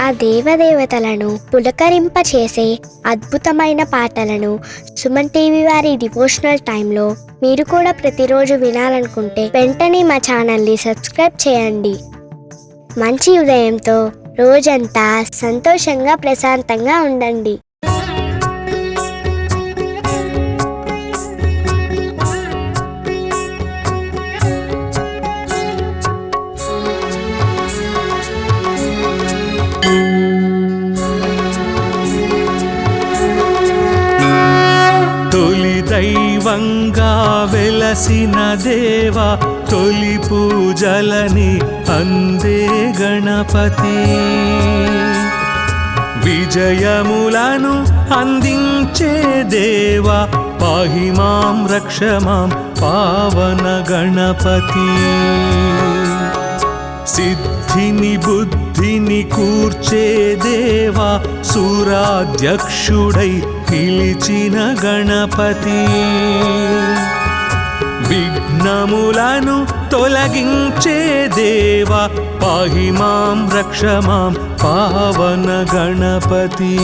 ఆ దేవదేవతలను పులకరింపచేసే అద్భుతమైన పాటలను సుమన్ టీవీ వారి డివోషనల్ టైంలో మీరు కూడా ప్రతిరోజు వినాలనుకుంటే వెంటనే మా ఛానల్ని సబ్స్క్రైబ్ చేయండి. మంచి ఉదయంతో రోజంతా సంతోషంగా ప్రశాంతంగా ఉండండి. తొలి దైవంగా వెలసిన దేవా, తొలి పూజలని అందే గణపతి. విజయములను అందించే దేవా, పాహి మాం రక్ష మాం పావన గణపతి. సిద్ధిని బుద్ధిని కూర్చే దేవా, సూరాధ్యక్షుడై పిలిచిన గణపతి. విఘ్నములను తొలగించే దేవా, పాహి మాం రక్ష మాం పావన గణపతి.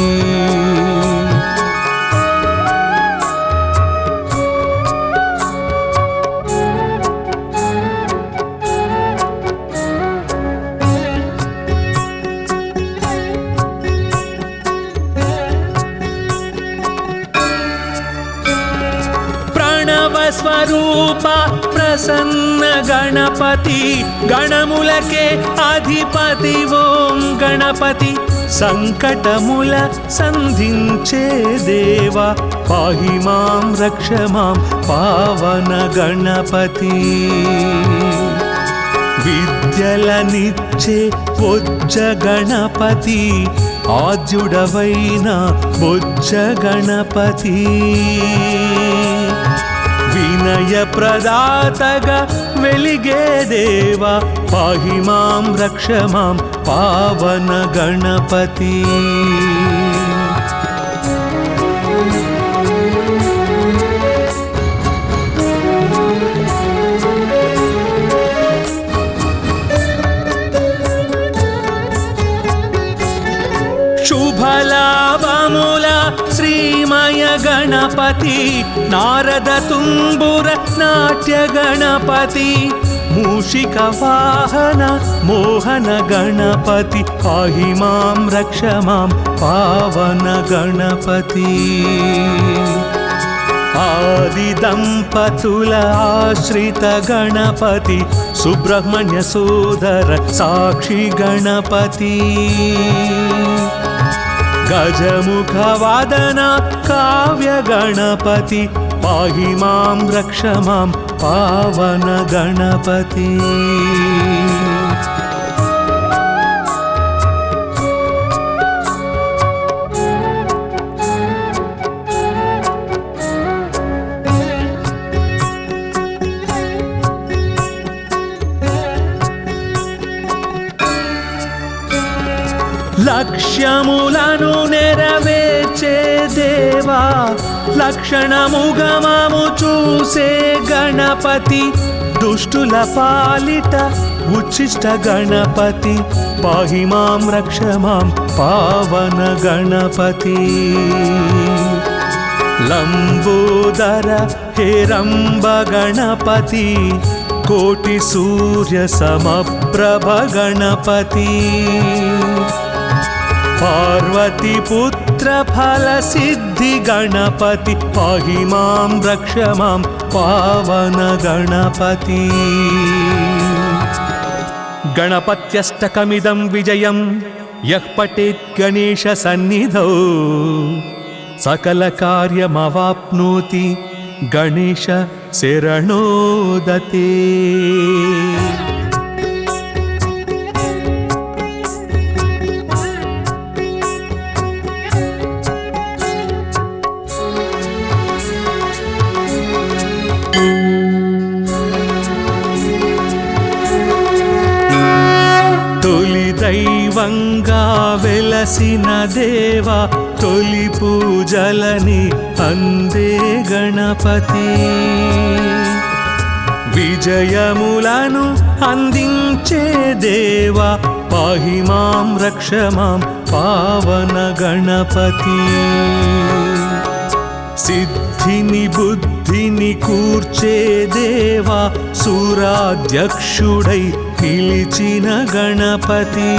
స్వరూప ప్రసన్న గణపతి, గణములకే అధిపతి ఓం గణపతి. సంకటముల సంధించే దేవా, పాహి మాం రక్ష మాం పావన గణపతి. విద్యలనిచ్చే బొజ్జ గణపతి, ఆద్యుడవైన బొజ్జ గణపతి. వినయ ప్రదాతగా వెలిగే దేవా, పాహి మాం రక్ష మాం పావన గణపతి. శుభలాభముల శ్రీమయ గణపతి, నారద తుంబుర నాట్య గణపతి. మూషిక వాహన మోహన గణపతి, పాహి మాం రక్ష మాం పావన గణపతి. ఆది దంపతుల ఆశ్రిత గణపతి, సుబ్రహ్మణ్య సోదర సాక్షి గణపతి. గజముఖ వాదన కావ్య గణపతి, పాహి మాం రక్ష మాం పావన గణపతి. లక్ష్యములను నెరవేర్చే దేవా, లక్షణముగమము చూసే గణపతి. దుష్టుల పాలిట ఉచ్చిష్ట గణపతి, పాహి మాం రక్ష మాం పావన గణపతి. లంబోదర హేరంబ గణపతి, కోటి సూర్య సమప్రభ గణపతి. పార్వతి పుత్ర ఫల సిద్ధి గణపతి, పాహి మాం రక్ష మాం పావన గణపతి. గణపత్యష్టకమిదం విజయం యః పఠేత్ గణేశ సన్నిధౌ, సకల కార్యమవాప్నోతి గణేశ శరణోదతే. దైవంగా వెలసిన దేవా, తొలి పూజలని అందే గణపతి. విజయములను అందించే దేవా, पाहि मां रक्ष मां पावन गणपति सिद्धिनि बुद्धिनि कूर्चे देवा सूराध्यक्षुडै पिलिचिन गणपति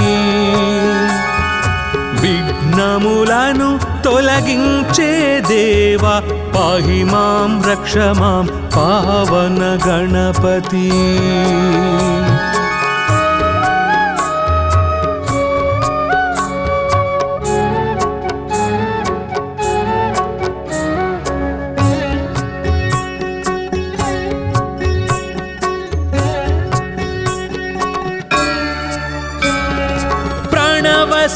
विघ्नमुలను తొలగించే దేవా పాహి మాం రక్ష మాం పావన గణపతి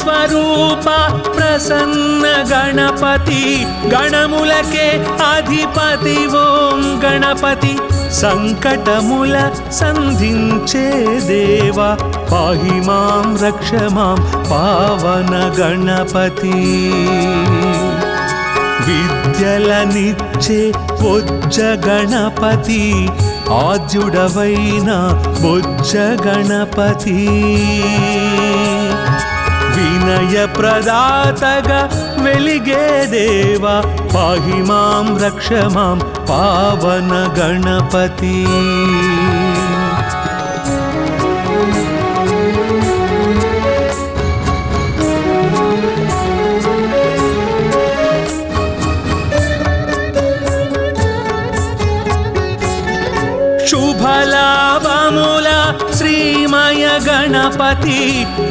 స్వరూప ప్రసన్న గణపతి గణములకే అధిపతి ఓం గణపతి సంకటముల సంధించే దేవా పాహి మాం రక్ష మాం పావన గణపతి విద్యలనిచ్చే బొజ్జ గణపతి ఆద్యుడవైన బొజ్జ గణపతి వినయ ప్రదాతగా వెలిగే దేవా పాహి మాం రక్ష మాం పావన గణపతి శుభలాభముల శ్రీమయ గణపతి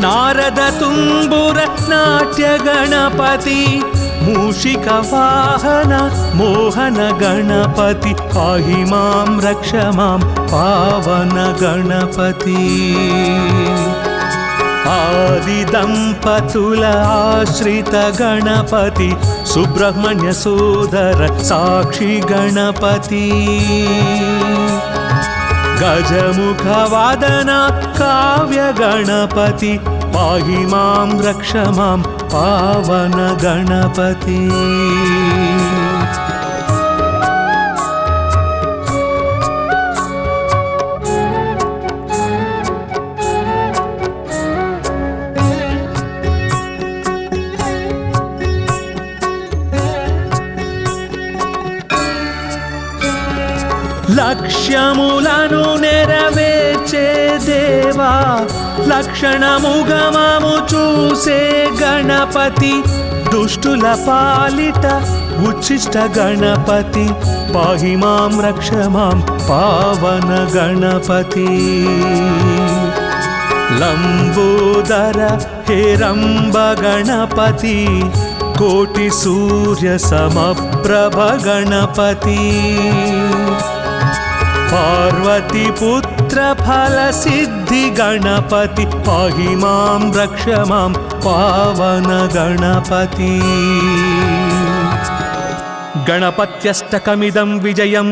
నారద తుంబుర నాట్య గణపతి మూషిక వాహన మోహన గణపతి పాహి మాం రక్ష మాం పావన గణపతి ఆది దంపతుల ఆశ్రిత గణపతి సుబ్రహ్మణ్య సోదర సాక్షి గణపతి గజముఖ వాదన కావ్య గణపతి పాహి మాం రక్ష మాం పావన గణపతి లక్ష్యములను నెరవేర్చే దేవా లక్షణముగమము చూసే గణపతి దుష్టుల పాలిట ఉచ్చిష్ట గణపతి పాహి మాం రక్ష మాం పావన గణపతి లంబోదర హేరంబ గణపతి కోటి సూర్య సమప్రభ గణపతి పార్వతి పుత్ర ఫల సిద్ధి గణపతి పాహి మాం రక్ష మాం పావన గణపతి గణపత్యష్టకమిదం విజయం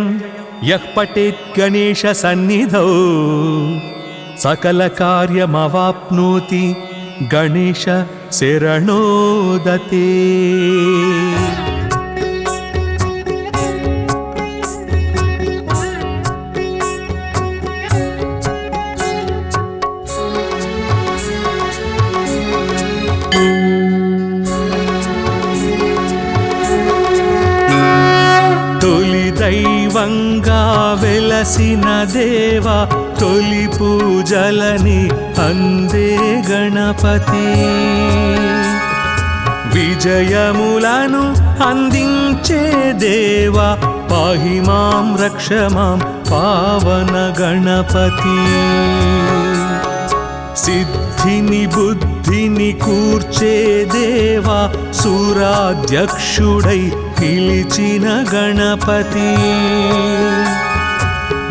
యః పఠేత్ గణేశ సన్నిధౌ సకల కార్యమవాప్నోతి గణేశ శరణోదతే దైవంగా వెలసిన దేవా తొలి పూజలని అందే గణపతి విజయములను అందించే దేవా పాహి మాం రక్ష మాం పావన గణపతి సిద్ధిని బుద్ధిని కూర్చే దేవా సూరాధ్యక్షుడై పిలిచిన గణపతి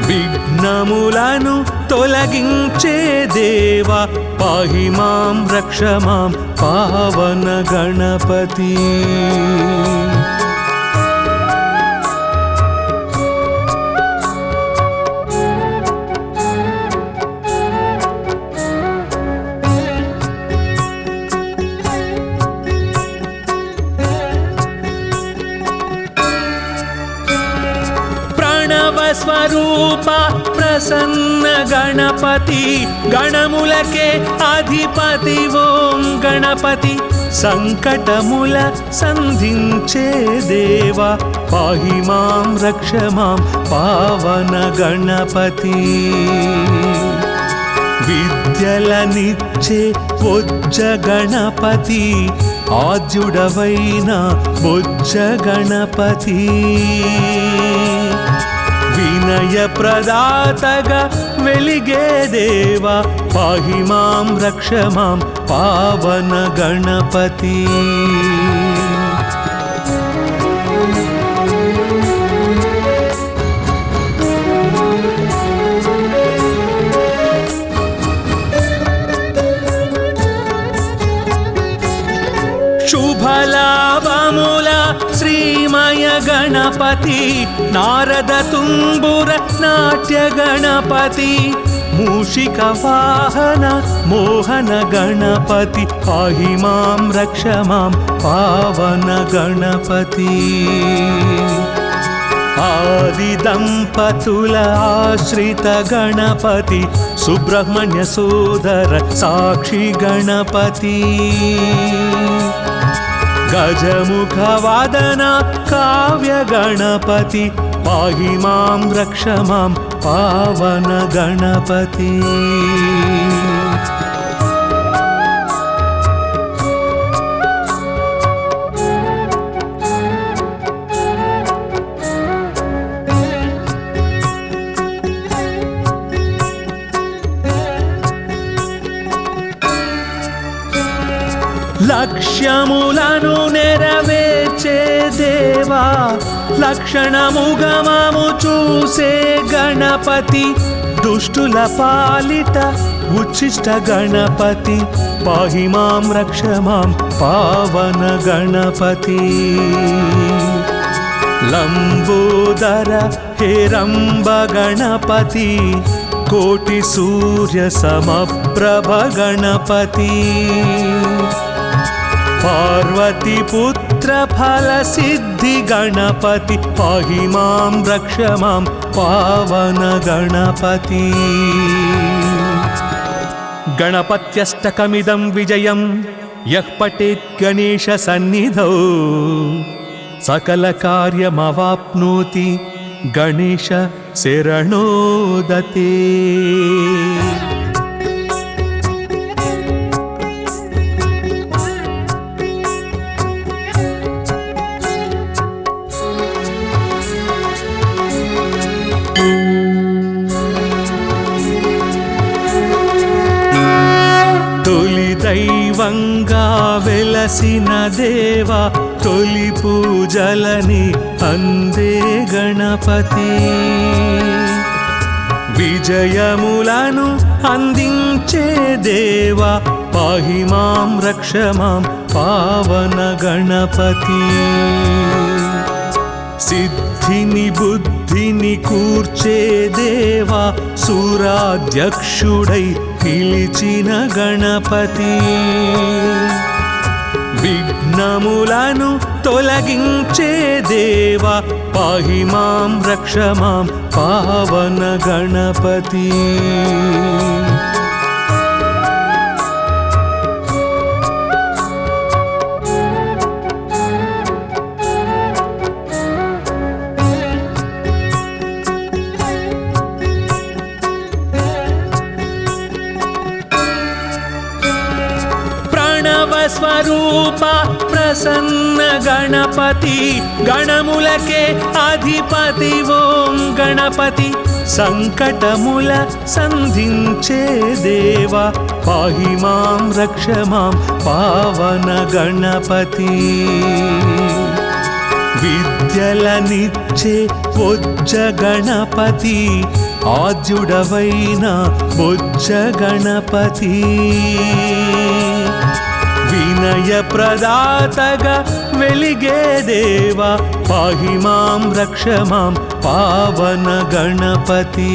విఘ్నములను తొలగించే దేవా పాహి మాం రక్ష మాం పావన గణపతి స్వరూప ప్రసన్న గణపతి గణములకే అధిపతి ఓం గణపతి సంకటముల సంధించే దేవా పాహి మాం రక్ష మాం పావన గణపతి విద్యలనిచ్చే బొజ్జ గణపతి ఆద్యుడవైన బొజ్జ గణపతి వినయ ప్రదాతగా వెలిగే దేవా పాహి మాం రక్ష మాం పావన గణపతి శుభలాభముల శ్రీమయ గణపతి నారద తుంబుర నాట్య గణపతి మూషిక వాహన మోహన గణపతి పాహి మాం రక్ష మాం పావన గణపతి ఆది దంపతుల ఆశ్రిత గణపతి సుబ్రహ్మణ్య సోదర సాక్షి గణపతి గజముఖ వాదన కావ్య గణపతి పాహి మాం రక్ష మాం పావన గణపతి లక్ష్యములను నెరవేర్చే దేవా లక్షణముగమము చూసే గణపతి దుష్టుల పాలిట ఉచ్చిష్ట గణపతి పాహి మాం రక్ష మాం పావన గణపతి లంబోదర హేరంబ గణపతి కోటి సూర్య సమప్రభ గణపతి పార్వతి పుత్ర ఫల సిద్ధి గణపతి పాహి మాం రక్ష మాం పావన గణపతి గణపత్యష్టకమిదం విజయం యః పఠేత్ గణేశ సన్నిధౌ సకల కార్యమవాప్నోతి గణేశ శరణోదతే దైవంగా వెలసిన దేవా తొలి పూజలని అందే గణపతి విజయములను అందించే దేవా పాహి మాం రక్ష మాం పావన గణపతి సిద్ధిని బుద్ధిని కూర్చే దేవా సూరాధ్యక్షుడై పిలిచిన గణపతి విఘ్నములను తొలగించే దేవా పాహి మాం రక్ష మాం పావన గణపతి స్వరూప ప్రసన్న గణపతి గణములకే అధిపతి ఓం గణపతి సంకటముల సంధించే దేవా పాహి మాం రక్ష మాం పావన గణపతి విద్యలనిచ్చే బొజ్జ గణపతి ఆద్యుడవైన బొజ్జ గణపతి వినయ ప్రదాతగా వెలిగే దేవా పాహి మాం రక్ష మాం పావన గణపతి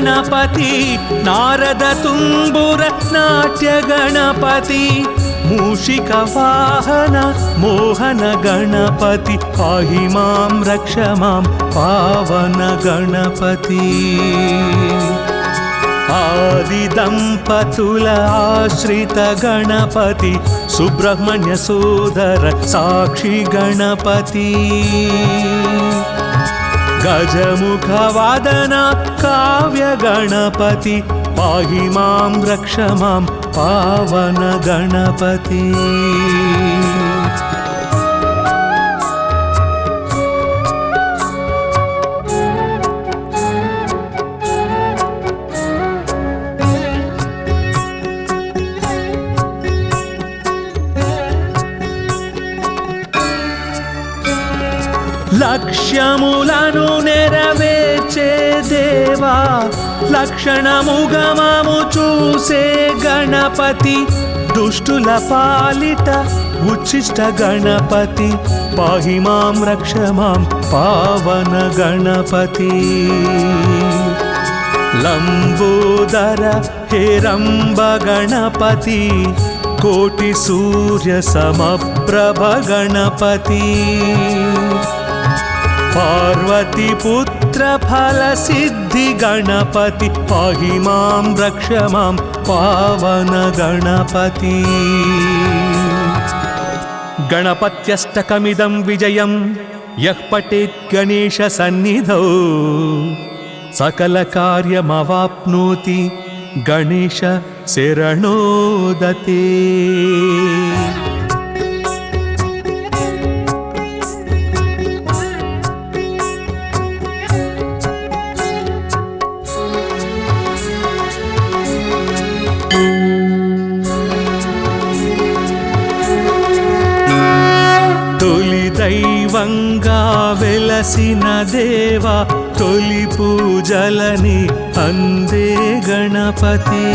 गणपति नारद तुम्बुर नाट्य गणपति मूषिक वाहन मोहन गणपति पाहि मां रक्ष मां पावन गणपति आदि दंपतुल आश्रित गणपति सुब्रह्मण्य सोदर साक्षी गणपति गजमुख वादन काव्य गणपति पाहि मां रक्ष मां पावन गणपति లక్ష్యములను నెరవేర్చే దేవా లక్షణముగమము చూసే గణపతి దుష్టుల పాలిట ఉచ్చిష్ట గణపతి పాహి మాం రక్ష మాం పావన గణపతి లంబోదర హేరంబ గణపతి కోటి సూర్య సమప్రభ గణపతి पार्वती पुत्र फल सिद्धि गणपति पाहि मां रक्ष मां पावन गणपति गणपत्यष्टकमिदं विजयं यः पठेत् गणेश सन्निधौ सकल कार्यमवाप्नोति गणेश शरणोदते దైవంగా వెలసిన దేవా తొలి పూజలని అందే గణపతి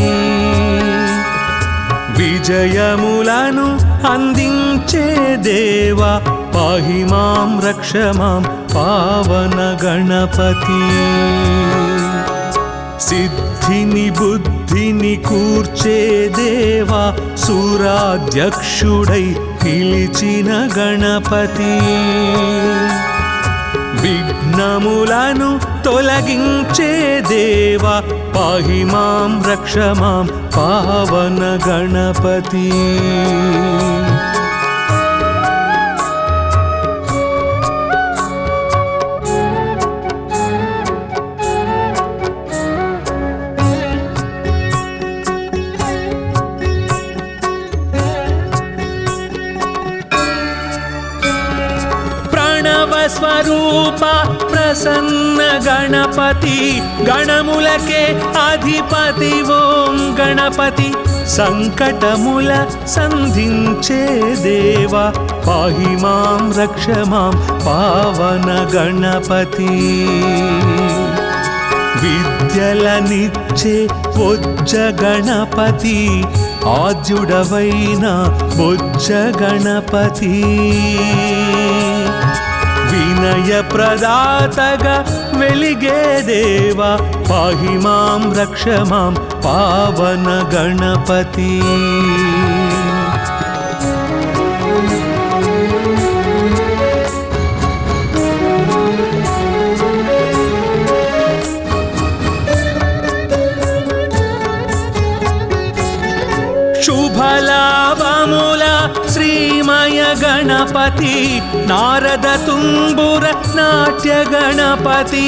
విజయములను అందించే దేవా పాహి మాం రక్ష మాం పావన గణపతి సిద్ధిని బుద్ధిని కూర్చే దేవా సూరాధ్యక్షుడై పిలిచిన గణపతి విఘ్నములను తొలగించే దేవా పాహి మాం రక్ష మాం పావన గణపతి స్వరూప ప్రసన్న గణపతి గణములకే అధిపతి ఓం గణపతి సంకటముల సంధించే దేవా పాహి మాం రక్ష మాం పావన గణపతి విద్యలనిచ్చే బొజ్జ గణపతి ఆద్యుడవైన బొజ్జ గణపతి వినయ ప్రదాతగా వెలిగే దేవా పాహి మాం రక్ష మాం పావన గణపతి శుభలాభముల శ్రీమయ గణపతి నారద తుంబుర నాట్య గణపతి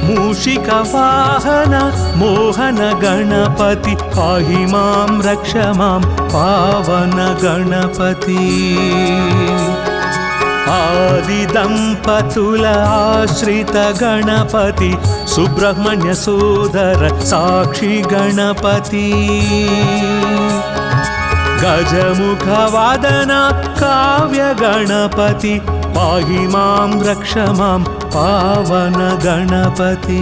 మూషిక వాహన మోహన గణపతి పాహి మాం రక్ష మాం పావన గణపతి ఆది దంపతుల ఆశ్రిత గణపతి సుబ్రహ్మణ్య సోదర సాక్షి గణపతి गजमुख वादन काव्य गणपति पाहि मां रक्ष मां पावन गणपति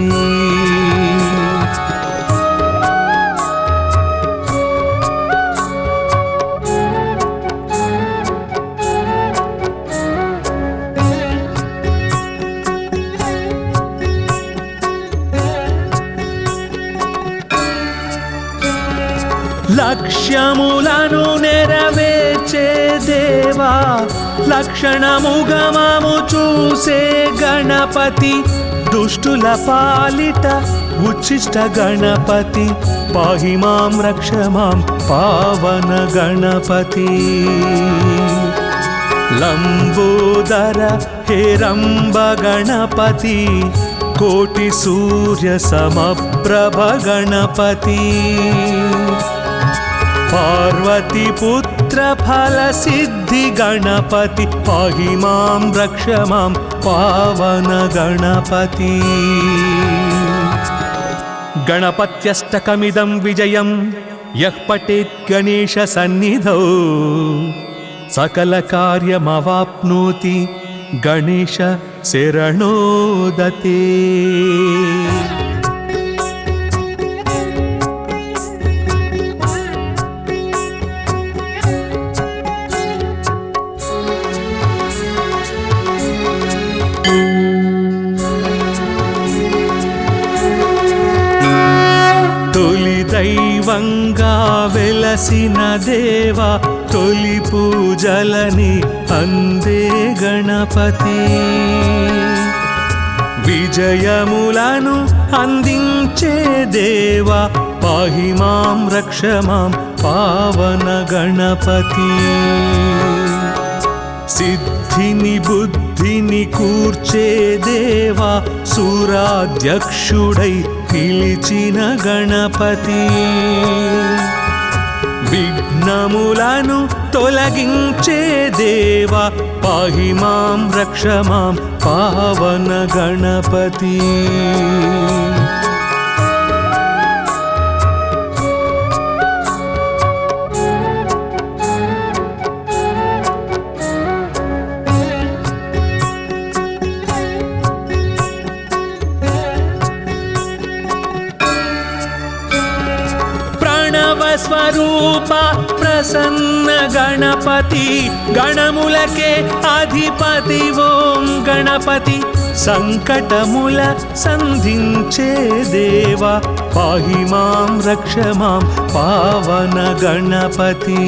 లక్ష్యములను నెరవేర్చే దేవా లక్షణముగమము చూసే గణపతి దుష్టుల పాలిట ఉచ్చిష్ట గణపతి పాహి మాం రక్ష మాం పావన గణపతి లంబోదర హేరంబ గణపతి కోటి సూర్య సమప్రభ గణపతి పార్వతి పుత్ర ఫల సిద్ధి గణపతి పాహి మాం రక్ష మాం పావన గణపతి గణపత్యష్టకమిదం విజయం యః పఠేత్ గణేశ సన్నిధౌ సకల కార్యమవాప్నోతి గణేశ శరణోదతే. తొలి దైవంగా వెలసిన దేవా తొలి పూజలని అందే గణపతి విజయములను అందించే దేవా పాహి మాం రక్ష మాం పావన గణపతి సిద్ధిని బుద్ధిని కూర్చే దేవా సూరాధ్యక్షుడై పిలిచిన గణపతి విఘ్నములను తొలగించే దేవా పాహి మాం రక్ష మాం పావన గణపతి స్వరూప ప్రసన్న గణపతి గణములకే అధిపతి ఓం గణపతి సంకటముల సంధించే దేవా పాహి మాం రక్ష మాం పావన గణపతి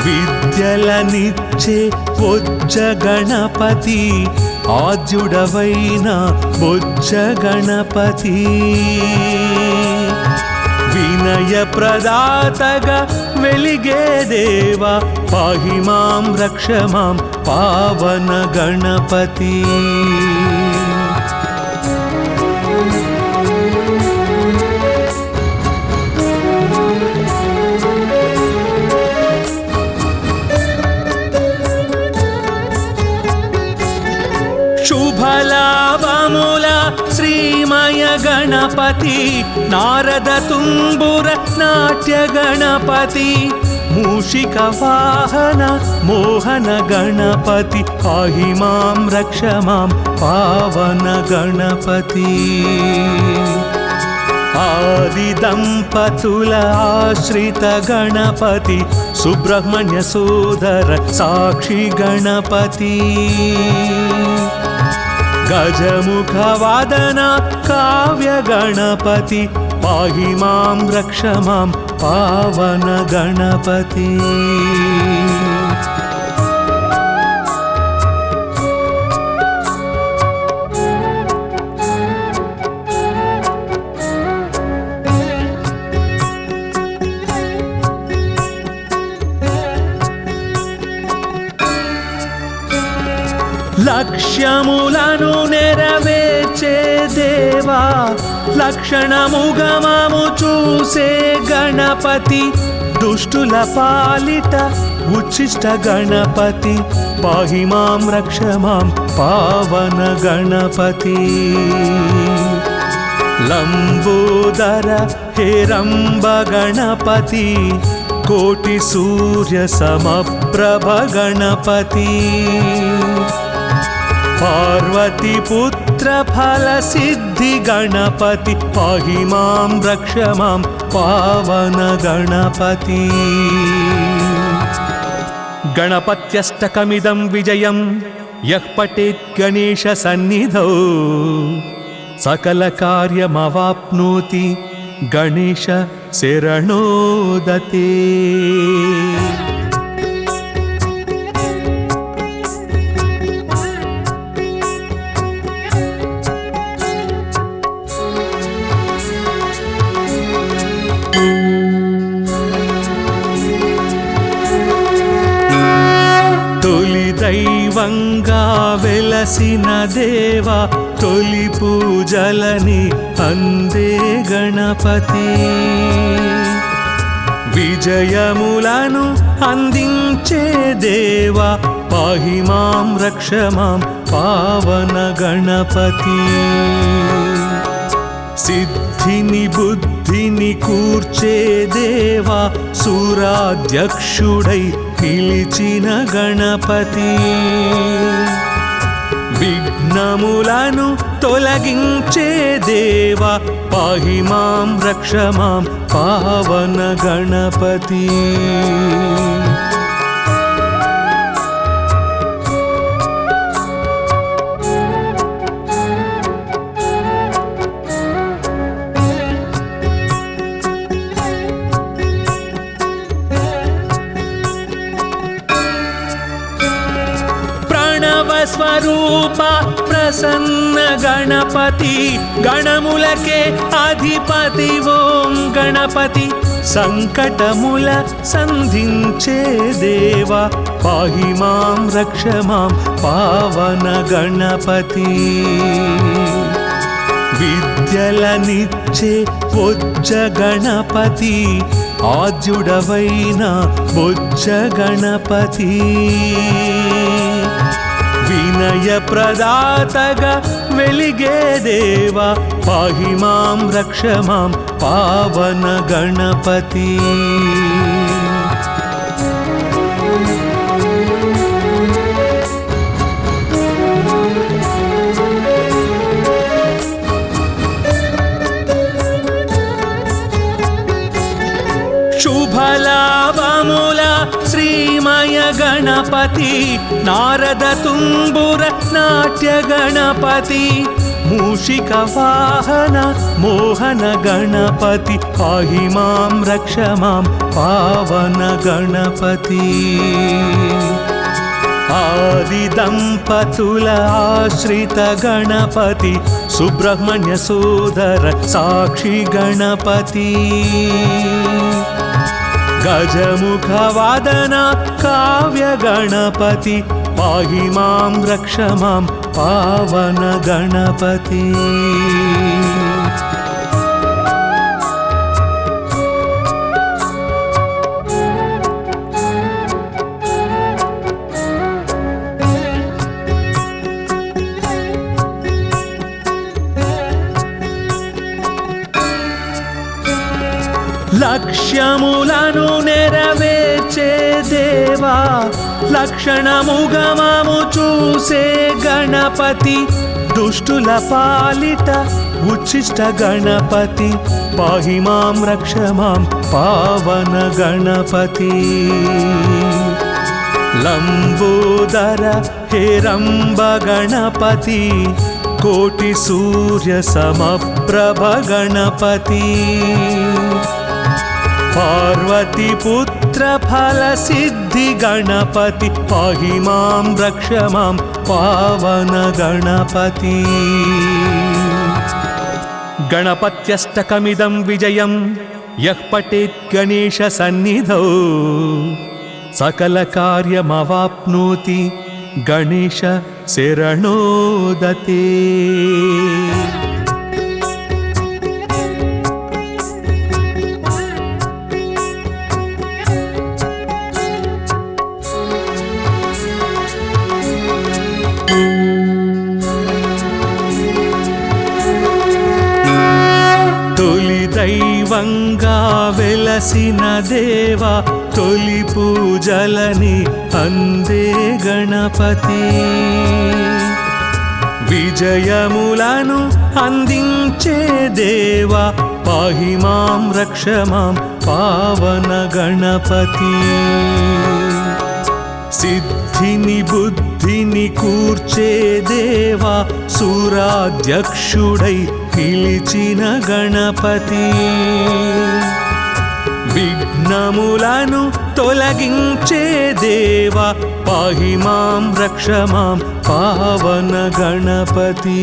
విద్యలనిచ్చే బొజ్జ గణపతి ఆద్యుడవైన బొజ్జ గణపతి వినయ ప్రదాతగా వెలిగే దేవా పాహి మాం రక్ష మాం పావన గణపతి శుభలాభముల శ్రీమయ గణపతి నారద తుంబుర నాట్య గణపతి మూషిక వాహన మోహన గణపతి పాహి మాం రక్ష మాం పావన గణపతి ఆది దంపతుల ఆశ్రిత గణపతి సుబ్రహ్మణ్య సోదర సాక్షి గణపతి గజముఖ వాదన కావ్య గణపతి పాహి మాం రక్ష మాం పావన గణపతి లక్ష్యములను నెరవేర్చే దేవా లక్షణముగమము చూసే గణపతి దుష్టుల పాలిట ఉచ్చిష్ట గణపతి పాహి మాం రక్ష మాం పావన గణపతి లంబోదర హేరంబ గణపతి కోటి సూర్య సమప్రభ గణపతి పార్వతి పుత్ర ఫల సిద్ధి గణపతి పాహి మాం రక్ష మాం పావన గణపతి గణపత్యష్టకమిదం విజయం యః పఠేత్ గణేశ సన్నిధౌ సకల కార్యమవాప్నోతి గణేశ శరణోదతే. తొలి దైవంగా వెలసిన దేవా, తొలి పూజలని అందే గణపతి. విజయములను అందించే దేవా, పాహి మాం రక్ష మాం పావన గణపతి. సిద్ధిని బుద్ధిని కూర్చే దేవా, సూరాధ్యక్షుడై పిలిచిన గణపతి. విఘ్నములను తొలగించే దేవా, పాహి మాం రక్ష మాం పావన గణపతి. స్వరూప ప్రసన్న గణపతి, గణములకే అధిపతి ఓం గణపతి. సంకటముల సంధించే దేవా, పాహి మాం రక్ష మాం పావన గణపతి. విద్యలనిచ్చే బొజ్జ గణపతి, ఆద్యుడవైన బొజ్జ గణపతి. వినయ ప్రదాతగా వెలిగే దేవా, పాహి మాం రక్ష మాం పావన గణపతి. శుభలాభముల శ్రీమయ గణపతి, నారద తుంబుర నాట్య గణపతి. మూషిక వాహన మోహన గణపతి, పాహి మాం రక్ష మాం పావన గణపతి. ఆది దంపతుల ఆశ్రిత గణపతి, సుబ్రహ్మణ్య సోదర సాక్షి గణపతి. గజముఖ వాదన కావ్య గణపతి, పాహి మాం రక్ష మాం పావన గణపతి. లక్ష్యములను నెరవేర్చే దేవా, లక్షణముగమము చూసే గణపతి. దుష్టుల పాలిట ఉచ్చిష్ట గణపతి, పాహి మాం రక్ష మాం పావన గణపతి. లంబోదర హేరంబ గణపతి, కోటి సూర్య సమప్రభ గణపతి. పార్వతి పుత్ర ఫల సిద్ధి గణపతి, పాహి మాం రక్ష మాం పావన గణపతి. గణపత్యష్టకమిదం విజయం యః పఠేత్ గణేశ సన్నిధౌ, సకల కార్యమవాప్నోతి గణేశ శరణోదతే. తొలి దైవంగా వెలసిన దేవా, తొలి పూజలని అందే గణపతి. విజయములను అందించే దేవా, పాహి మాం రక్ష మాం పావన గణపతి. సిద్ధిని బుద్ధిని కూర్చే దేవా, సూరాధ్యక్షుడై పిలిచిన గణపతి. విఘ్నములను తొలగించే దేవా పాహి మాం రక్ష మాం పావన గణపతి.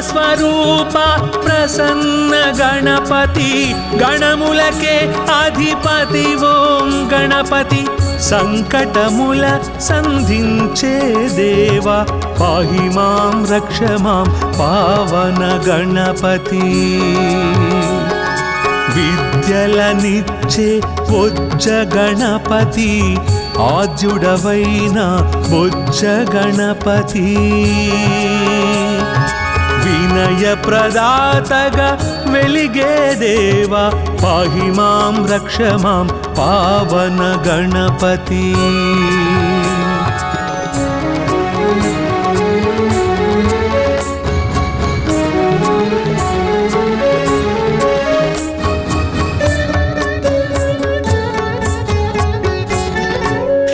స్వరూప ప్రసన్న గణపతి గణములకే అధిపతి ఓం గణపతి. సంకటముల సంధించే దేవా పాహి మాం రక్ష మాం పావన గణపతి. విద్యలనిచ్చే బొజ్జ గణపతి ఆద్యుడవైన బొజ్జ గణపతి. వినయ ప్రదాతగా వెలిగే దేవా పాహి మాం రక్ష మాం పావన గణపతి.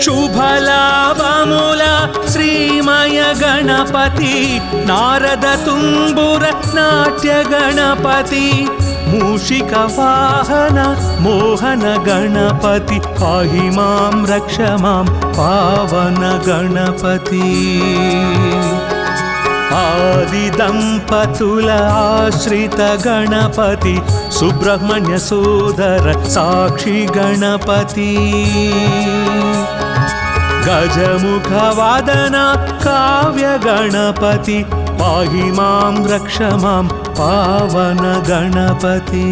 శుభలాభముల శ్రీమయ గణపతి నారద తుంబుర నాట్య గణపతి. మూషిక వాహన మోహన గణపతి పాహి మాం రక్ష మాం పావన గణపతి. ఆది దంపతుల ఆశ్రిత గణపతి సుబ్రహ్మణ్య సోదర సాక్షి గణపతి. గజముఖ వాదన కావ్య గణపతి పాహి మాం రక్ష మాం పావన గణపతి.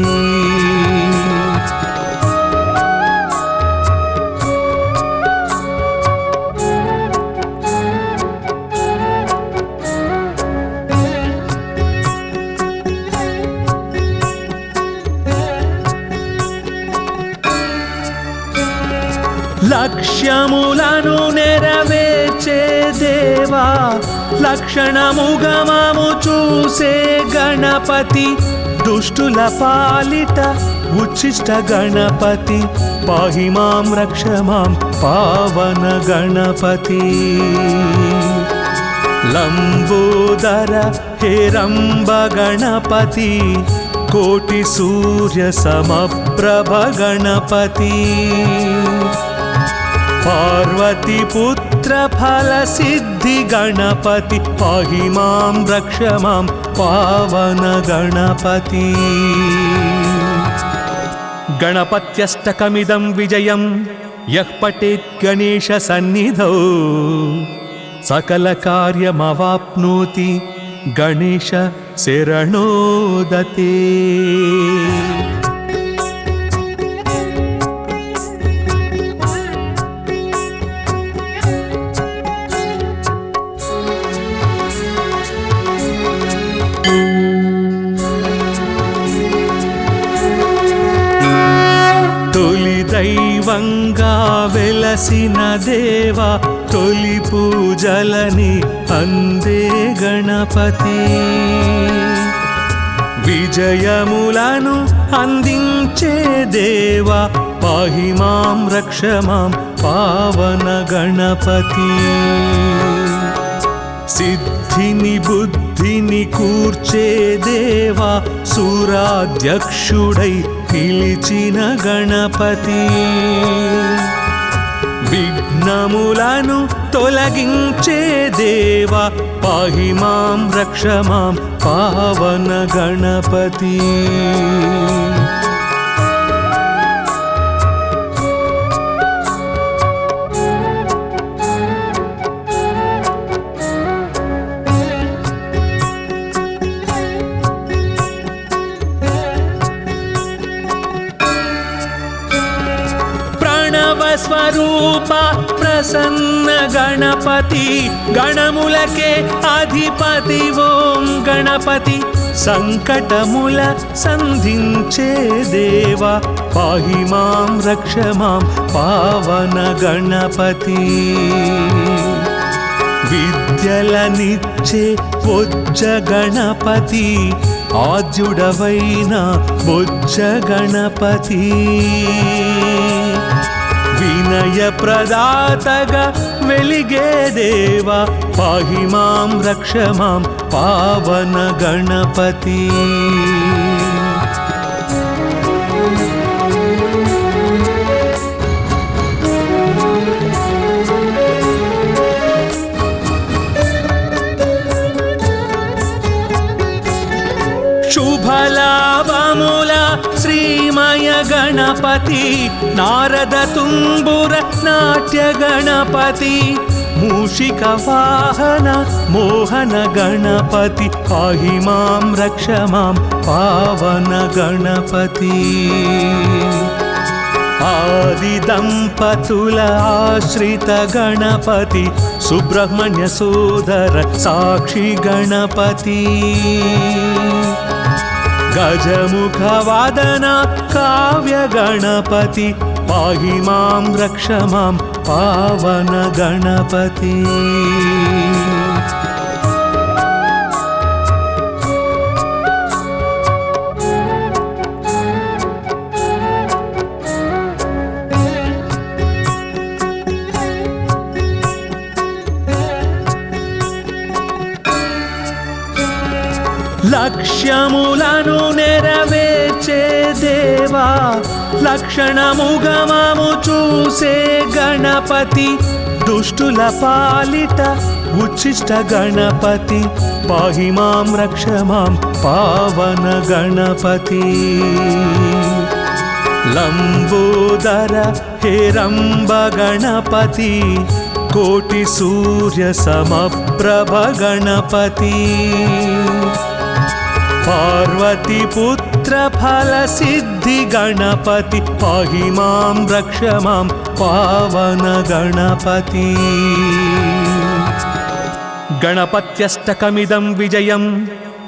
లక్ష్యములను నెరవేర్చే దేవా లక్షణముగమము చూసే గణపతి. దుష్టుల పాలిట ఉచ్చిష్ట గణపతి పాహి మాం రక్ష మాం పావన గణపతి. లంబోదర హేరంబ గణపతి కోటి సూర్య సమప్రభ గణపతి. పార్వతి పుత్ర ఫల సిద్ధి గణపతి పాహి మాం రక్ష మాం పావన గణపతి. గణపత్యష్టకమిదం విజయం యః పఠేత్ గణేశ సన్నిధౌ సకల కార్యమవాప్నోతి గణేశ శరణోదతే. తొలి దైవంగా వెలసిన దేవా తొలి పూజలని అందే గణపతి. విజయములను అందించే దేవా పాహి మాం రక్ష మాం పావన గణపతి. సిద్ధిని బుద్ధిని కూర్చే దేవా సూరాధ్యక్షుడై పిలిచిన గణపతి. విఘ్నములను తొలగించే దేవా పాహి మాం రక్ష మాం పావన గణపతి. స్వరూప ప్రసన్న గణపతి గణములకే అధిపతి ఓం గణపతి. సంకటముల సంధించే దేవా పాహి మాం రక్ష మాం పావన గణపతి. విద్యలనిచ్చే బొజ్జ గణపతి ఆద్యుడవైన బొజ్జ గణపతి వినయ ప్రదాతగా వెలిగే దేవా పాహి మాం రక్ష మాం పావన గణపతి శుభలాభముల శ్రీమయ గణపతి నారద తుంబుర నాట్య గణపతి మూషిక వాహన మోహన గణపతి పాహి మాం రక్ష మాం పావన గణపతి ఆది దంపతుల ఆశ్రిత గణపతి సుబ్రహ్మణ్య సోదర సాక్షి గణపతి గజముఖ వాదన కావ్య గణపతి పాహి మాం రక్ష మాం పావన గణపతి లక్ష్యములను నెరవేర్చే దేవా లక్షణముగమము చూసే గణపతి దుష్టుల పాలిట ఉచ్చిష్ట గణపతి పాహి మాం రక్ష మాం పావన గణపతి లంబోదర హేరంబ గణపతి కోటి సూర్య సమప్రభ గణపతి పార్వతి పుత్ర ఫల సిద్ధి గణపతి పాహి మాం రక్ష మాం పావన గణపతి గణపత్యష్టకమిదం విజయం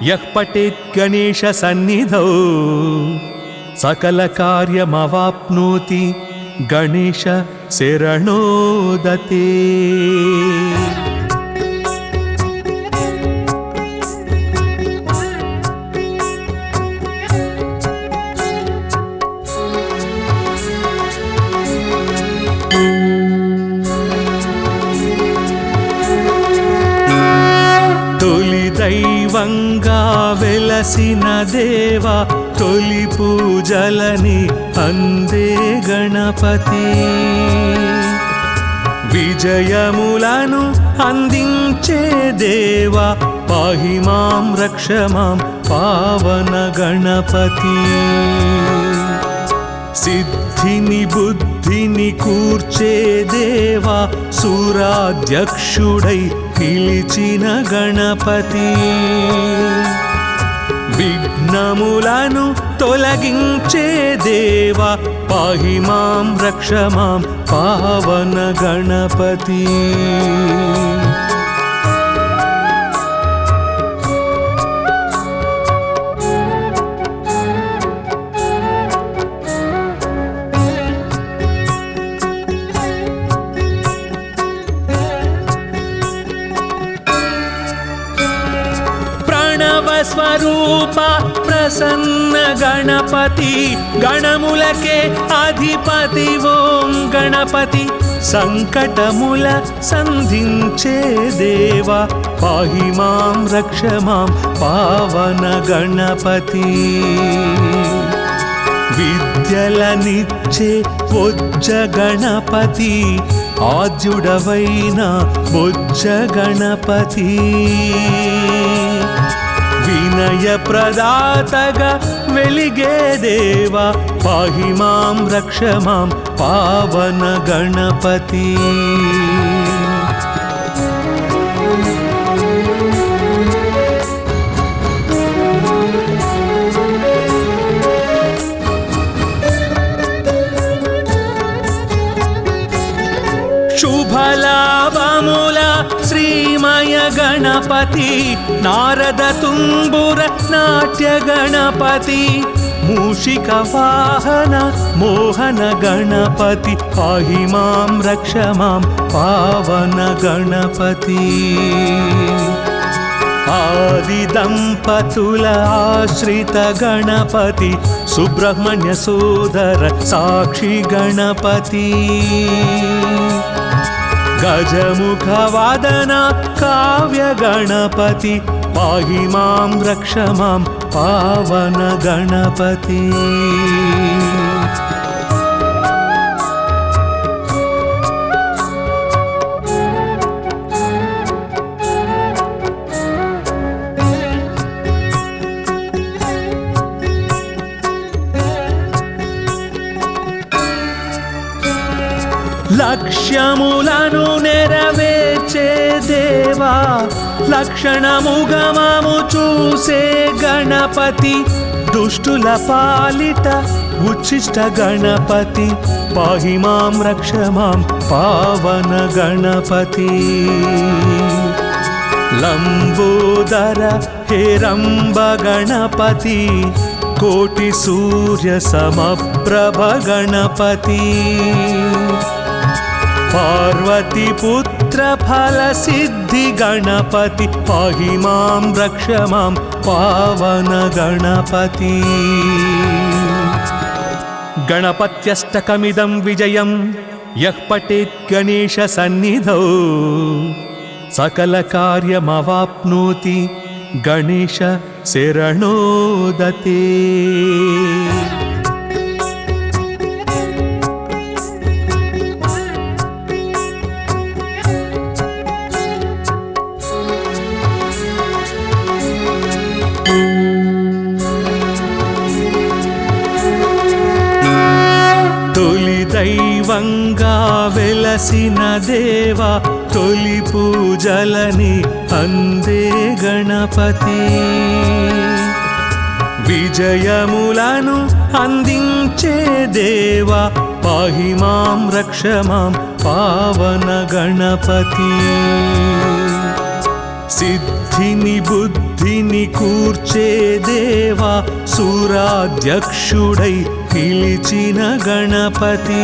యః పఠేత్ గణేశ సన్నిధౌ సకల కార్యమవాప్నోతి గణేశ శరణోదతే దైవంగా వెలసిన దేవా తొలి పూజలని అందే గణపతి విజయములను అందించే దేవా పాహి మాం రక్ష మాం పావన గణపతి సిద్ధిని బుద్ధిని కూర్చే దేవా సూరాధ్యక్షుడై పిలిచిన గణపతి విఘ్నములను తొలగించే దేవా పాహి మాం రక్ష మాం పావన గణపతి స్వరూప ప్రసన్న గణపతి గణములకే అధిపతి ఓం గణపతి సంకటముల సంధించే దేవా పాహి మాం రక్ష మాం పావన గణపతి విద్యలనిచ్చే బొజ్జ గణపతి ఆద్యుడవైన బొజ్జ గణపతి వినయ ప్రదాతగా వెలిగే దేవా పాహి మాం రక్ష మాం పావన గణపతి శుభలాభముల శ్రీమయ గణపతి నారద తుంబుర నాట్య గణపతి మూషిక వాహన మోహన గణపతి పాహి మాం రక్ష మాం పావన గణపతి ఆది దంపతుల ఆశ్రిత గణపతి సుబ్రహ్మణ్య సోదర సాక్షి గణపతి గజముఖ వాదన కావ్య గణపతి పాహి మాం రక్ష మాం పావన గణపతి లక్ష్యములను నెరవేర్చే దేవా లక్షణముగమము చూసే గణపతి దుష్టుల పాలిట ఉచ్చిష్ట గణపతి పాహి మాం రక్ష మాం పావన గణపతి లంబోదర హేరంబ గణపతి కోటి సూర్య సమప్రభ గణపతి పార్వతి పుత్ర ఫల సిద్ధి గణపతి పాహి మాం రక్ష మాం పావన గణపతి గణపత్యష్టకమిదం విజయం యః పఠేత్ గణేశ సన్నిధౌ సకల కార్యమవాప్నోతి గణేశ శరణోదతే దైవంగా వెలసిన దేవా తొలి పూజలని అందే గణపతి విజయములను అందించే దేవా పాహి మాం రక్ష మాం పావన గణపతి సిద్ధిని బుద్ధిని కూర్చే దేవా సూరాధ్యక్షుడై పిలిచిన గణపతి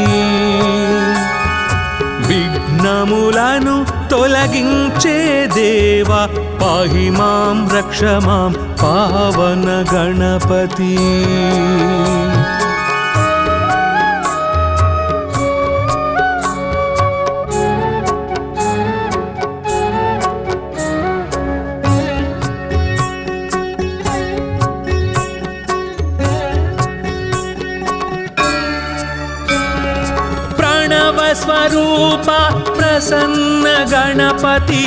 విఘ్నములను తొలగించే దేవా పాహి మాం రక్ష మాం పావన గణపతి స్వరూప ప్రసన్న గణపతి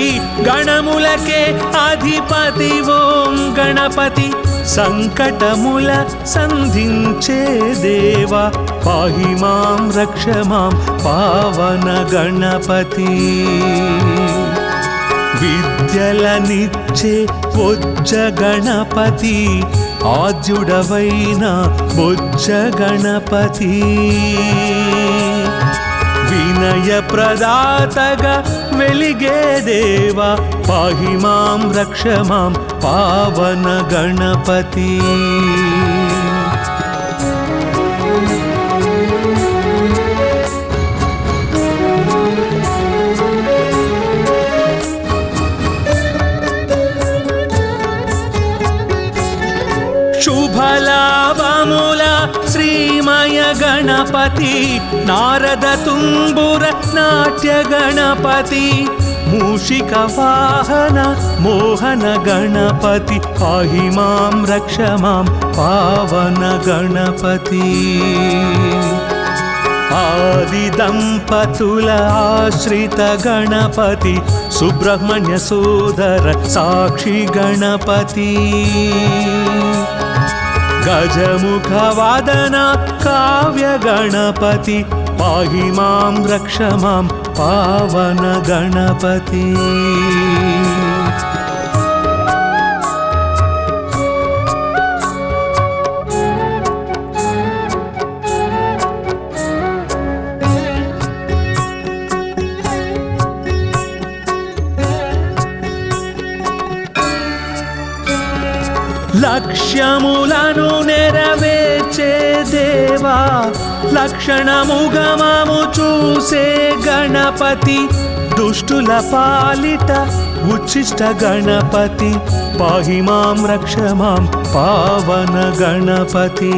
గణములకే అధిపతి ఓం గణపతి సంకటముల సంధించే దేవా పాహి మాం రక్ష మాం పావన గణపతి విద్యలనిచ్చే బొజ్జ గణపతి ఆద్యుడవైన బొజ్జ గణపతి వినయ ప్రదాతగా వెలిగే దేవా పాహి మాం రక్ష మాం పావన గణపతి శుభలాభముల శ్రీమయ గణపతి నారద తుంబుర నాట్య గణపతి మూషిక వాహన మోహన గణపతి పాహి మాం రక్ష మాం పావన గణపతి ఆది దంపతుల ఆశ్రిత గణపతి సుబ్రహ్మణ్య సోదర సాక్షి గణపతి గజముఖ వాదన కావ్య గణపతి పాహి మాం రక్ష మాం పావన గణపతి లక్ష్యములను నెరవేర్చే దేవా లక్షణముగమము చూసే గణపతి దుష్టుల పాలిట उच्छिष्ट गणपति पाहि मां रक्ष मां पावन गणपति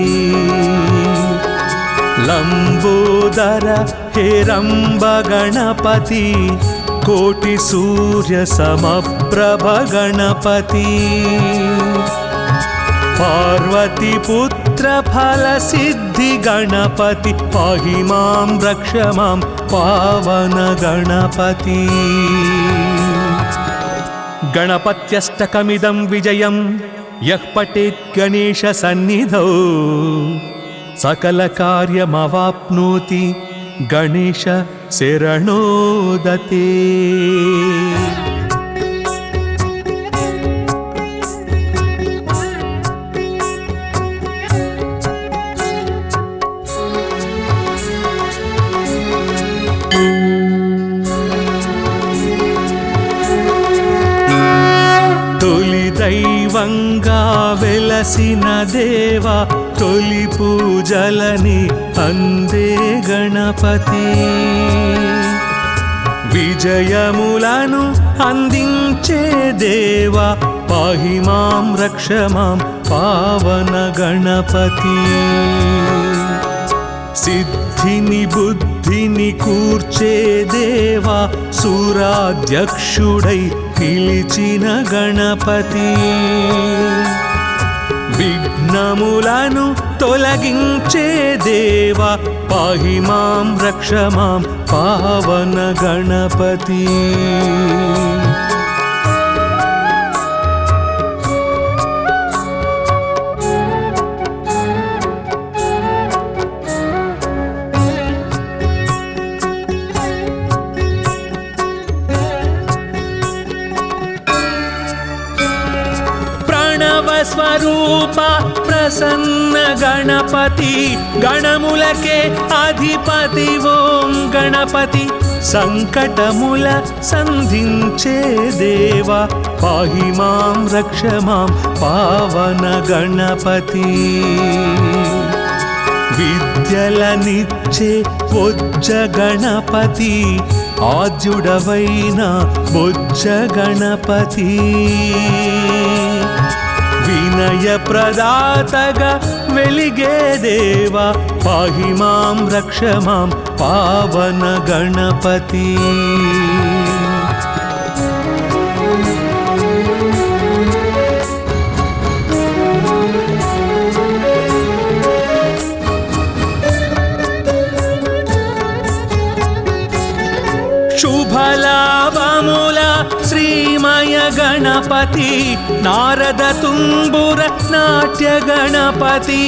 लंबोदर हेरंब गणपति कोटि सूर्य समप्रभ गणपति पार्वती पुत्र फल सिद्धि गणपति पाहि मां रक्ष मां पावन गणपति गणपत्यष्टकमिदं विजयं यः पठेत् गणेश सन्निधौ सकल कार्यमवाप्नोति गणेश शरणोदते दैवंगा वेलसिन देवा तोली पूजलनि अंदे गणपति विजयमुలను अंदिंचे देवा पाहि मां रक्ष मां पावन गणपति सिद्धिनि बुद्धिनि कूर्चे देवा सूराध्यक्षुडै పిలిచిన గణపతి విఘ్నములను తొలగించే దేవా పాహి మాం రక్ష మాం పావన గణపతి स्वरूप प्रसन्न गणपति गणमुलके अधिपति ओं गणपति संकटमुल संधिंचे देवा पाहि मां रक्ष मां पावन गणपति विद्यलनिच्चे बोज्ज गणपति आद्युडवैन बोज्ज गणपति विनय प्रदातगा वेलिगे देवा पाहि मां रक्ष मां पावन गणपति शुभलाभमूल श्रीमय गणपति नारद तुम्बुर नाट्य गणपति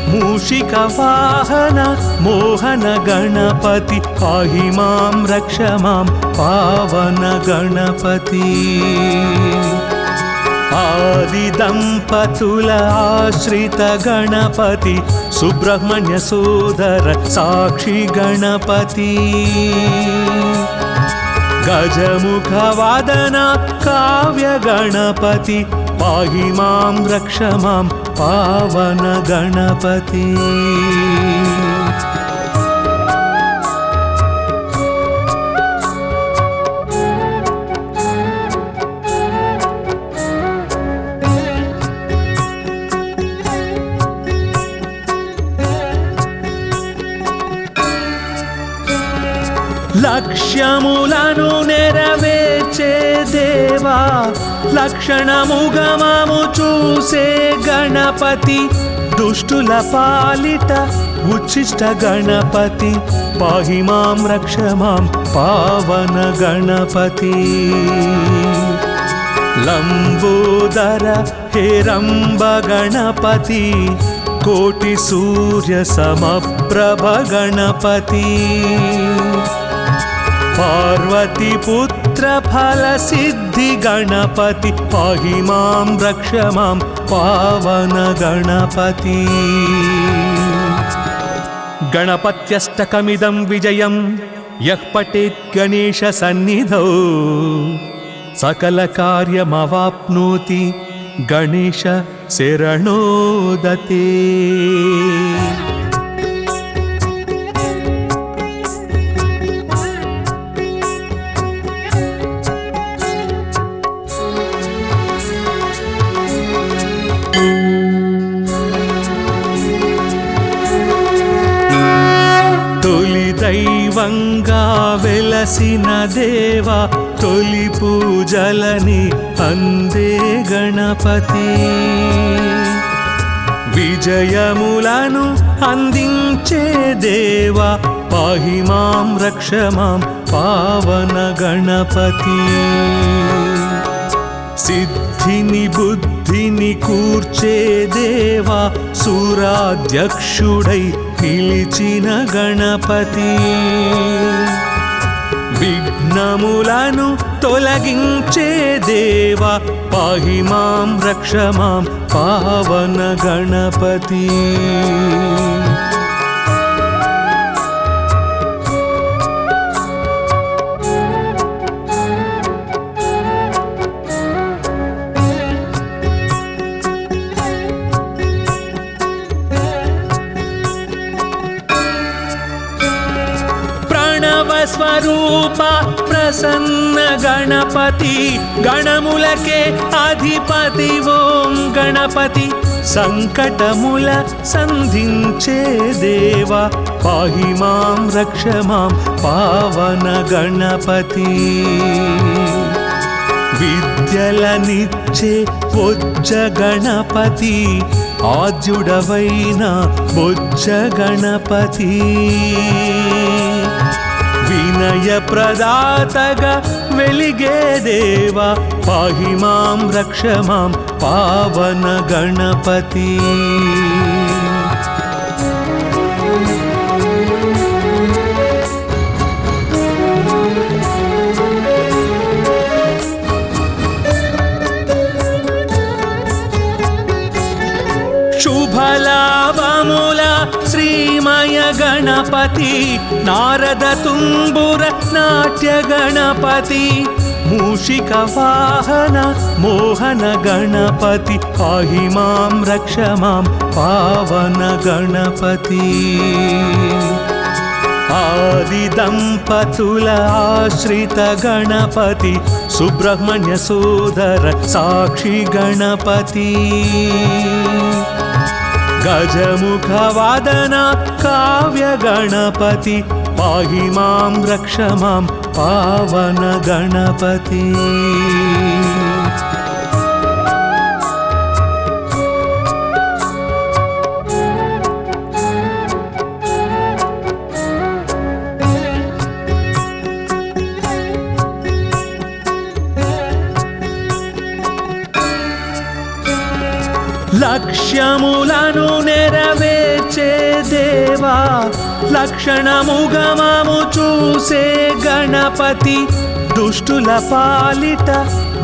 मूषिक वाहन मोहन गणपति पाहि मां रक्ष मां पावन गणपति आदि दंपतुल आश्रित गणपति सुब्रह्मण्य सोदर साक्षी गणपति गजमुख वादन काव्य गणपति पाहि मां रक्ष मां पावन गणपति లక్ష్యములను నెరవేర్చే దేవా లక్షణముగమము చూసే గణపతి దుష్టుల పాలిట ఉచ్చిష్ట గణపతి పాహి మాం రక్ష మాం పావన గణపతి లంబోదర हेरंब गणपति कोटि सूर्य समप्रभ गणपति पार्वती पुत्र फल सिद्धि गणपति पाहि मां रक्ष मां पावन गणपति गणपत्यष्टकमिदं विजयं यः पठेत् गणेश सन्निधौ सकल कार्यमवाप्नोति गणेश शरणोदते। వెలసిన దేవా తొలి పూజలని అందే గణపతి విజయములను అందించే దేవా పాహి మాం రక్ష మాం పావన గణపతి సిద్ధిని బుద్ధిని కూర్చే దేవా సూరాధ్యక్షుడై పిలిచిన గణపతి విఘ్నములను తొలగించే దేవా పాహి మాం రక్ష మాం పావన గణపతి స్వరూప ప్రసన్న గణపతి గణములకే అధిపతి ఓం గణపతి సంకటముల సంధించే దేవా పాహి మాం రక్ష మాం పావన గణపతి విద్యలనిచ్చే బొజ్జ గణపతి ఆద్యుడవైన బొజ్జ గణపతి వినయ ప్రదాతగా వెలిగే దేవా పాహి మాం రక్ష మాం పావన గణపతి శుభలాభముల శ్రీమయ గణపతి నారద తుంబుర నాట్య గణపతి మూషిక వాహన మోహన గణపతి పాహి మాం రక్ష మాం పావన గణపతి ఆది దంపతుల ఆశ్రిత గణపతి సుబ్రహ్మణ్య సోదర సాక్షి గణపతి గజముఖ వాదన కావ్య గణపతి పాహి మాం రక్ష మాం పావన గణపతి లక్ష్యములను నెరవేర్చే దేవా లక్షణముగమము చూసే గణపతి దుష్టుల పాలిట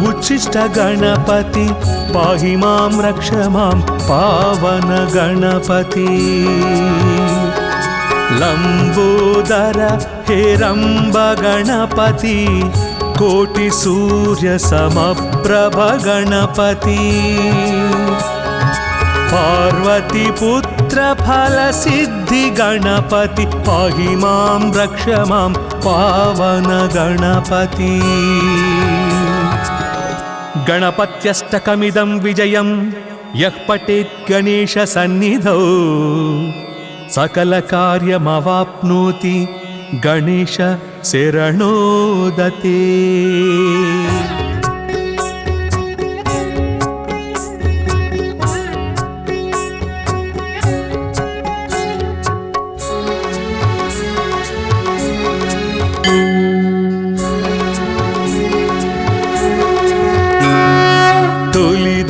ఉచ్చిష్ట గణపతి పాహి మాం రక్ష మాం పావన గణపతి లంబోదర హేరంబ గణపతి కోటి సూర్య సమప్రభ గణపతి పార్వతి పుత్ర ఫల సిద్ధి గణపతి పాహి మాం రక్ష మాం పావన గణపతి గణపత్యష్టకమిదం విజయం యః పఠేత్ గణేశ సన్నిధౌ సకల కార్యమవాప్నోతి గణేశ శరణోదతే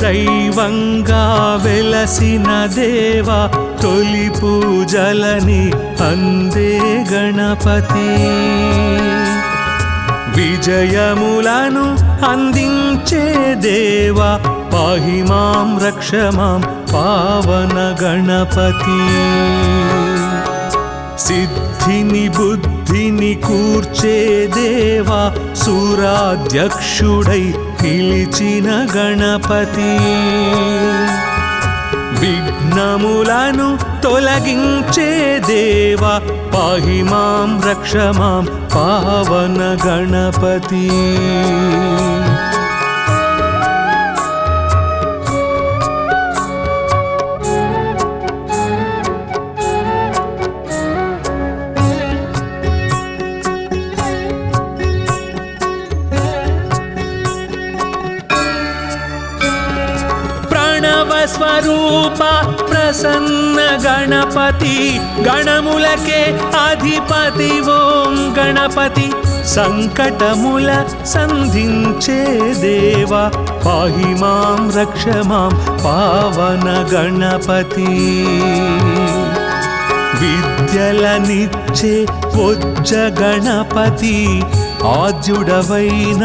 దైవంగా వెలసిన దేవా తొలి పూజలని అందే గణపతి విజయములను అందించే దేవా పాహి మాం రక్ష మాం పావన గణపతి సిద్ధిని బుద్ధిని కూర్చే దేవా సూరాధ్యక్షుడై పిలిచిన గణపతి విఘ్నములను తొలగించే దేవా పాహి మాం రక్ష మాం పావన గణపతి ప్రణవస్వరూప ప్రసన్న గణపతి గణములకే అధిపతి ఓం గణపతి సంకటముల సంధించే దేవా పాహి మాం రక్ష మాం పావన గణపతి విద్యలనిచ్చే బొజ్జ గణపతి ఆద్యుడవైన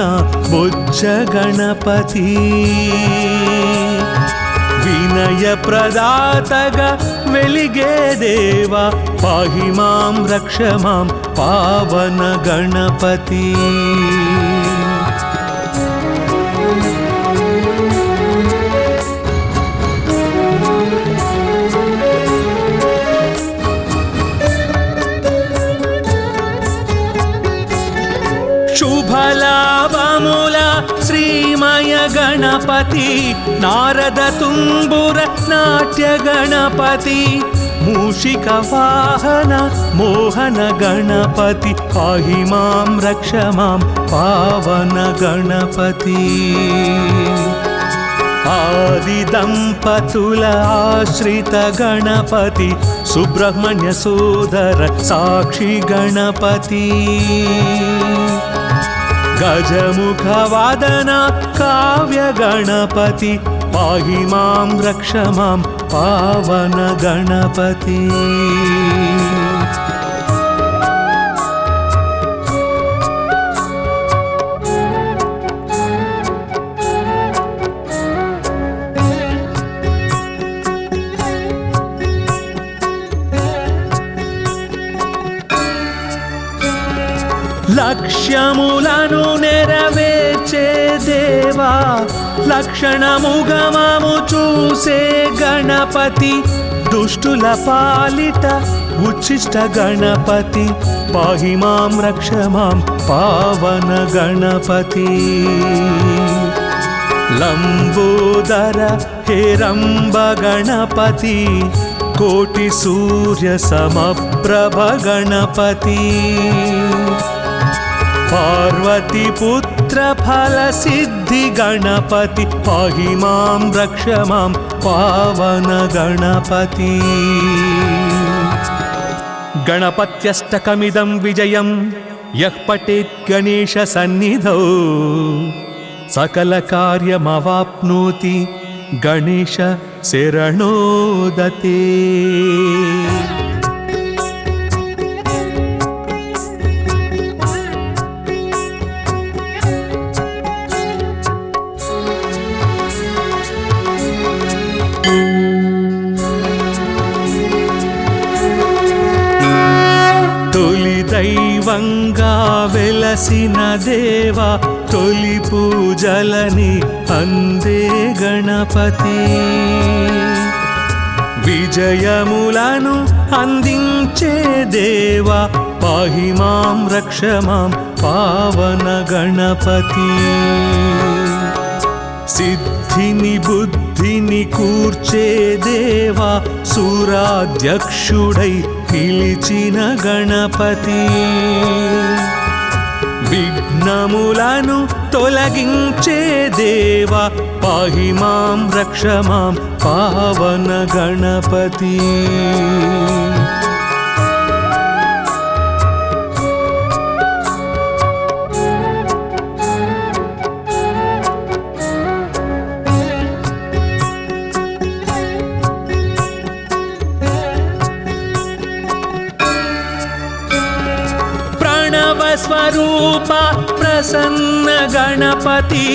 బొజ్జ గణపతి వినయ ప్రదాతగా వెలిగే దేవా పాహి మాం రక్ష మాం పావన గణపతి శుభలాభముల శ్రీమయ గణపతి నారద తుంబుర నాట్య గణపతి మూషిక వాహన మోహన గణపతి పాహి మాం రక్ష మాం పావన గణపతి ఆది దంపతుల ఆశ్రిత గణపతి సుబ్రహ్మణ్య సోదర సాక్షి గణపతి గజముఖ వాదన కావ్య గణపతి పాహి మాం రక్ష మాం పావన గణపతి లక్ష్యములను నెరవేర్చే దేవా లక్షణముగమము చూసే గణపతి దుష్టుల పాలిట ఉచ్చిష్ట గణపతి పాహి మాం రక్ష మాం పావన గణపతి లంబోదర హేరంబ గణపతి కోటి సూర్య సమప్రభ గణపతి పార్వతి పుత్ర ఫల సిద్ధి గణపతి పాహి మాం రక్ష మాం పావన గణపతి గణపత్యష్టకమిదం విజయం యః పఠేత్ గణేశ సన్నిధౌ సకల కార్యమవాప్నోతి గణేశ శరణోదతే దైవంగా వెలసిన దేవా తొలి పూజలని అందే గణపతి విజయములను అందించే దేవా పాహి మాం రక్ష మాం పావన గణపతి సిద్ధిని బుద్ధిని కూర్చే దేవా సూరాధ్యక్షుడై పిలిచిన గణపతి విఘ్నములను తొలగించే దేవా పాహి మాం రక్ష మాం పావన గణపతి స్వరూప ప్రసన్న గణపతి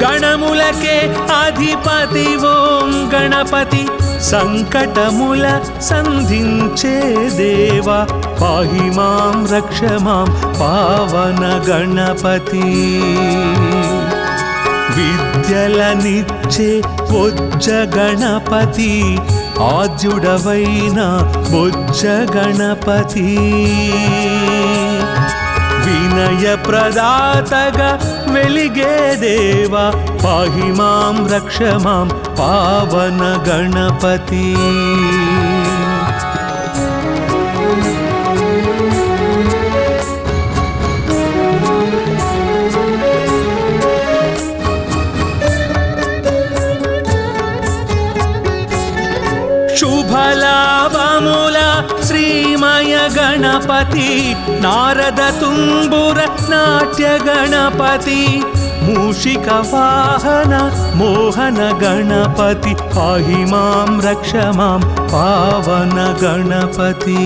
గణములకే అధిపతి ఓం గణపతి సంకటముల సంధించే దేవా పాహి మాం రక్ష మాం పావన గణపతి విద్యలనిచ్చే బొజ్జ గణపతి ఆద్యుడవైన బొజ్జ గణపతి వినయ ప్రదాతగా వెలిగే దేవా పాహి మాం రక్ష మాం పావన గణపతి శుభలాభముల శ్రీమయ గణపతి నారద తుంబుర నాట్య గణపతి మూషిక వాహన మోహన గణపతి పాహి మాం రక్ష మాం పావన గణపతి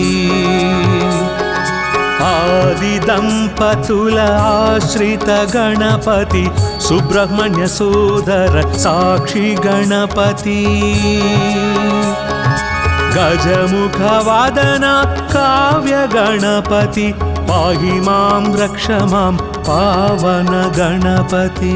ఆది దంపతుల ఆశ్రిత గణపతి సుబ్రహ్మణ్య సోదర సాక్షి గణపతి గజముఖ వాదన కావ్య గణపతి పాహి మాం రక్ష మాం పావన గణపతి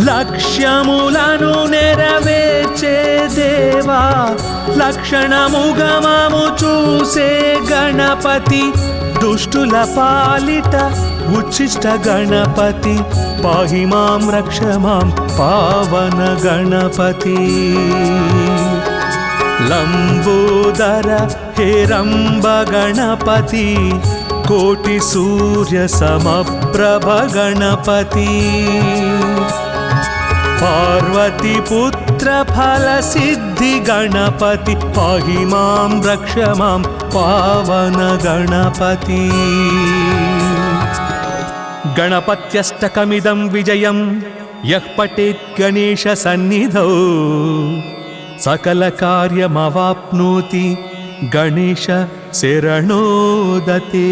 లక్ష్యములను నెరవేర్చే దేవా లక్షణముగమము చూసే గణపతి దుష్టుల పాలిట ఉచ్చిష్ట గణపతి పాహి మాం రక్ష మాం పావన గణపతి లంబోదర హేరంబ గణపతి కోటి సూర్య సమప్రభ గణపతి పార్వతి పుత్ర ఫల సిద్ధి గణపతి పాహి మాం రక్ష మాం పావన గణపతి గణపత్యష్టకమిదం విజయం యః పఠేత్ గణేశ సన్నిధౌ సకల కార్యమవాప్నోతి గణేశ శరణోదతే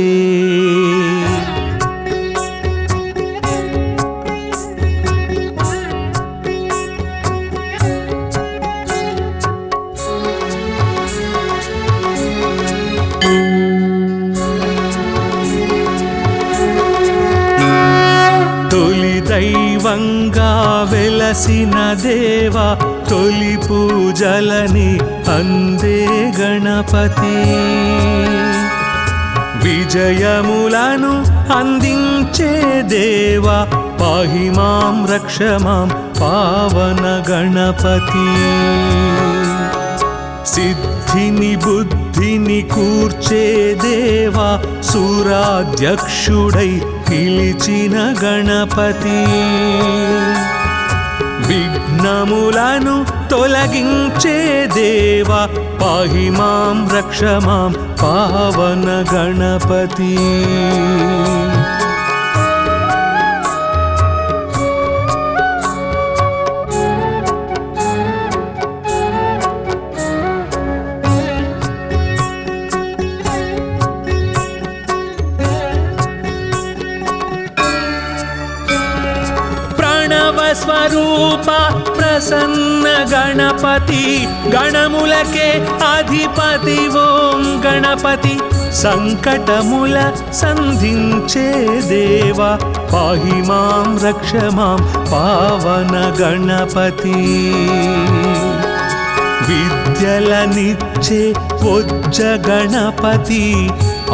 దైవంగా వెలసిన దేవా తొలి పూజలని అందే గణపతి విజయములను అందించే దేవా పాహి మాం రక్ష మాం పావన గణపతి సిద్ధిని బుద్ధిని కూర్చే దేవా సూరాధ్యక్షుడై పిలిచిన గణపతి విఘ్నములను తొలగించే దేవా పాహి మాం రక్ష మాం పావన గణపతి స్వరూప ప్రసన్న గణపతి గణములకే అధిపతి ఓం గణపతి సంకటముల సంధించే దేవా పాహి మాం రక్ష మాం పావన గణపతి విద్యలనిచ్చే బొజ్జ గణపతి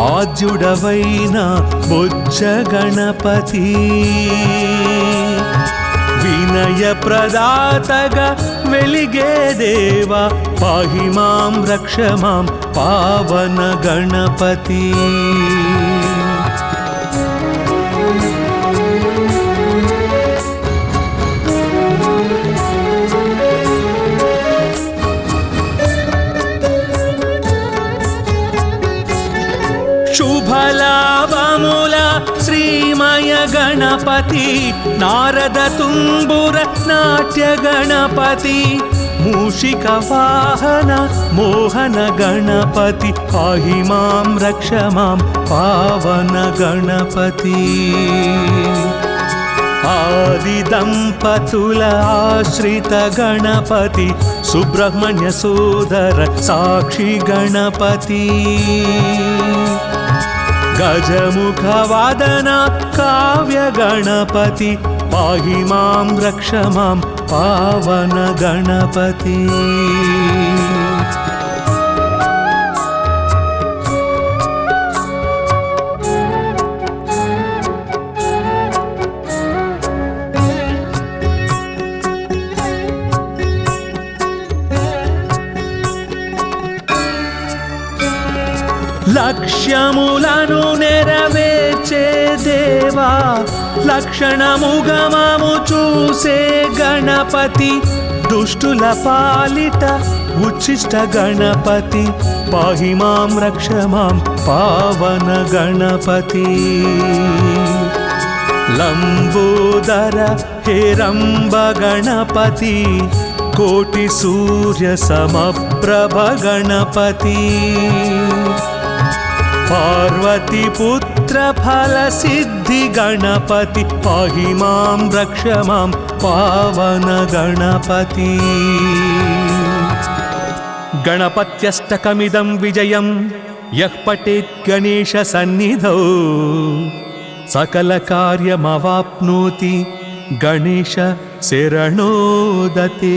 ఆద్యుడవైన బొజ్జ గణపతి వినయ ప్రదాతగా వెలిగే దేవా పాహి మాం రక్ష మాం పావన గణపతి శుభలాభముల శ్రీమయ గణపతి నారద తుంబుర నాట్య గణపతి మూషిక వాహన మోహన గణపతి పాహి మాం రక్ష మాం పావన గణపతి ఆది దంపతుల ఆశ్రిత గణపతి సుబ్రహ్మణ్య సోదర సాక్షి గణపతి గజముఖ వాదన కావ్య గణపతి పాహి మాం రక్ష మాం పావన గణపతి లక్ష్యములను నెరవేర్చే దేవా లక్షణముగమము చూసే గణపతి దుష్టుల పాలిట ఉచ్చిష్ట గణపతి పాహి మాం రక్ష మాం పావన గణపతి లంబోదర హేరంబ గణపతి కోటి సూర్య సమప్రభ గణపతి పార్వతి పుత్ర ఫల సిద్ధి గణపతి పాహి మాం రక్ష మాం పావన గణపతి గణపత్యష్టకమిదం విజయం యః పఠేత్ గణేశ సన్నిధౌ సకల కార్యమవాప్నోతి గణేశ శరణోదతే